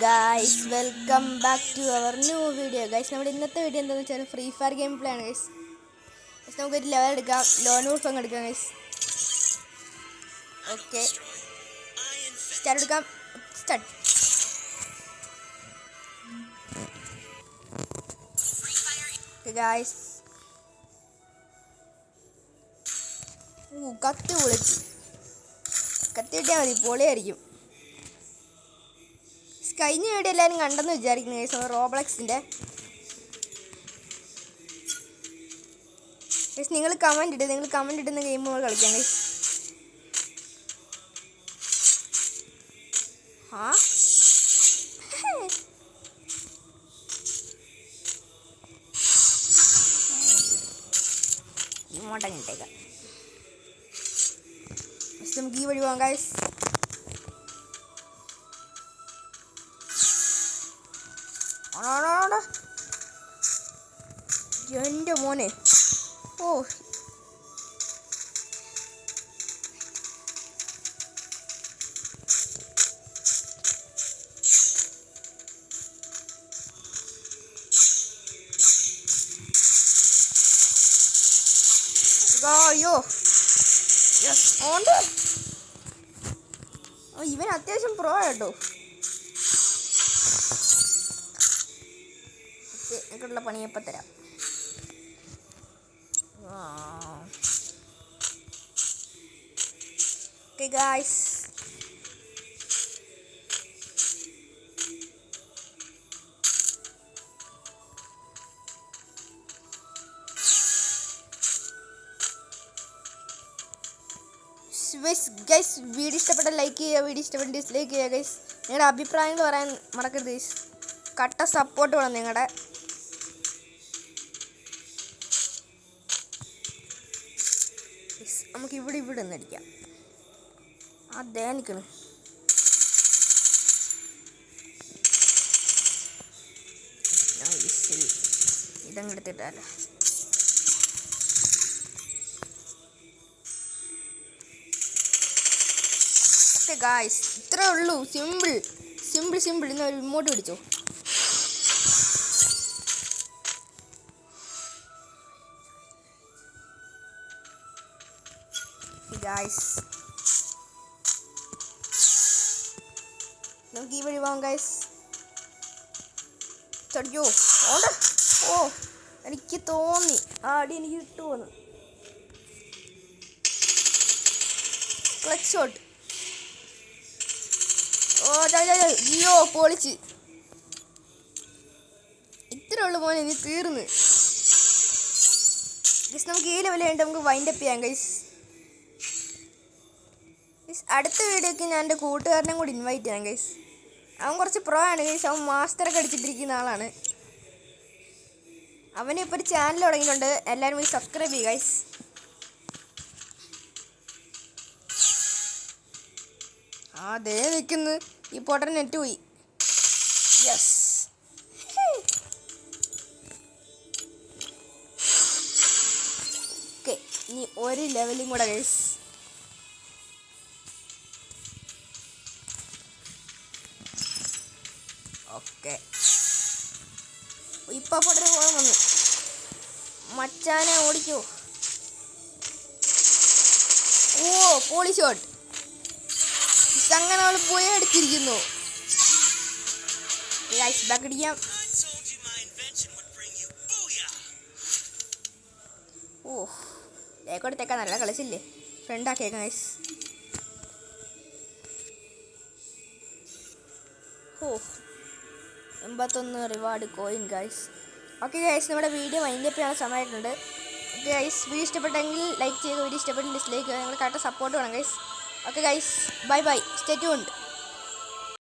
Guys, welcome back to our new video. Guys, നമ്മുടെ ഇന്നത്തെ video എന്താണെന്ന് വെച്ചാൽ ഫ്രീ ഫയർ ഗെയിം പ്ലേ ആണ്. ഗൈസ്, നമുക്കൊരു ലെവൽ എടുക്കാം, ലോൺ വൂൾഫ് അങ്ങ് എടുക്കാം. ഗൈസ്, ഓക്കെ, സ്റ്റാർട്ട് എടുക്കാം. സ്റ്റാർട്ട്. ഗൈസ്, കത്തി പൊളിച്ചു. കത്തി കിട്ടിയാൽ മതി, പൊളിയായിരിക്കും. കഴിഞ്ഞ വീഡിയോ എല്ലാവരും കണ്ടെന്ന് വിചാരിക്കുന്നു. ഗൈസ്, റോബ്ലക്സിൻ്റെ ഗൈസ്, നിങ്ങൾ കമൻറ്റ് ഇടുന്ന ഗെയിമുകൾ കളിക്കാം. ഗൈസ്, ഇങ്ങോട്ടങ്ങ് ഇട്ടേക്കാം. നമുക്ക് ഈ വഴി പോകാം. ഗൈസ്, എൻ്റെ മോനെ, ഓ അയ്യോ, ഇവൻ അത്യാവശ്യം പ്രോ കേട്ടോ. എനിക്കുള്ള പണിയപ്പം തരാം. ഓക്കെ ഗായ്സ്, ഗൈസ്, വീഡിയോ ഇഷ്ടപ്പെട്ട ലൈക്ക് ചെയ്യുക, വീഡിയോ ഇഷ്ടപ്പെട്ട ഡിസ്ലൈക്ക് ചെയ്യുക. ഗൈസ്, നിങ്ങളുടെ അഭിപ്രായങ്ങൾ പറയാൻ മറക്കരുത്. ഗൈസ്, കട്ട സപ്പോർട്ട് വേണം നിങ്ങളുടെ. നമുക്ക് ഇവിടെ നിന്ന് അടിക്കാം. അതേ നിൽക്കണ്. ഇതങ്ങെടുത്തിട്ടല്ല. ഗായ്സ്, ഇത്രേ ഉള്ളൂ. സിമ്പിൾ. ഇന്ന് ഒരു ഇമോട്ട് പിടിച്ചോ. ഗായ്സ്, നമുക്ക് ഈ വഴി പോകാം. ഗായ്സ്, ചടിക്കോ. ഓ, എനിക്ക് തോന്നി ആ അടി എനിക്ക് കിട്ടുമെന്ന്. Clutch shot. അയ്യോ, പൊളിച്ച്. ഇത്രേ ഉള്ളു മോനെ, നീ തീർന്ന്. ഗൈസ്, നമുക്ക് ഈ ലെവൽ വേണ്ടി നമുക്ക് വൈൻഡപ്പ് ചെയ്യാം. ഗൈസ്, അടുത്ത വീഡിയോക്ക് ഞാൻ എൻ്റെ കൂട്ടുകാരനെ കൂടി ഇൻവൈറ്റ് ചെയ്യാം. ഗൈസ്, അവൻ കുറച്ച് പ്രോ ആണ്. ഗൈസ്, അവൻ മാസ്റ്ററൊക്കെ അടിച്ചിട്ടിരിക്കുന്ന ആളാണ്. അവന് ഇപ്പോൾ ഒരു ചാനൽ തുടങ്ങിയിട്ടുണ്ട്. എല്ലാവരും പോയി സബ്സ്ക്രൈബ് ചെയ്യുക. ഗൈസ്, അതേ നിൽക്കുന്നു. ഈ പൊട്ടൻ നെറ്റ് പോയി. യെസ്, ഓക്കെ, ഇനി ഒരു ലെവലും കൂടെ. ഗൈസ്, ഓക്കെ, ഇപ്പം പൊട്ടന് പോകാൻ വന്നു. മച്ചാനെ ഓടിക്കോ. ഓ, പോളി ഷോട്ട്. അങ്ങനെ അവൾ പോയി അടിച്ചിരിക്കുന്നു. ബാക്ക് അടിക്കാം. ഓ, ലേക്കോട്ടത്തേക്കാൻ നല്ല കളിച്ചില്ലേ. ഫ്രണ്ടാക്കിയേക്കാം. ഗൈസ്, ഓ, 81 reward coin. Guys, okay guys, നമ്മുടെ വീഡിയോ വൈൻഡപ്പ് ചെയ്യാൻ സമയമായിട്ടുണ്ട്. ഓക്കെ ഗൈസ്, വീഡിയോ ഇഷ്ടപ്പെട്ടെങ്കിൽ ലൈക്ക് ചെയ്യുക, വീഡിയോ ഇഷ്ടപ്പെട്ടെങ്കിൽ ഡിസ്ലൈക്ക് ചെയ്യുക. നിങ്ങൾ കറക്റ്റ് സപ്പോർട്ട് വേണം. Guys, okay guys, bye, stay tuned.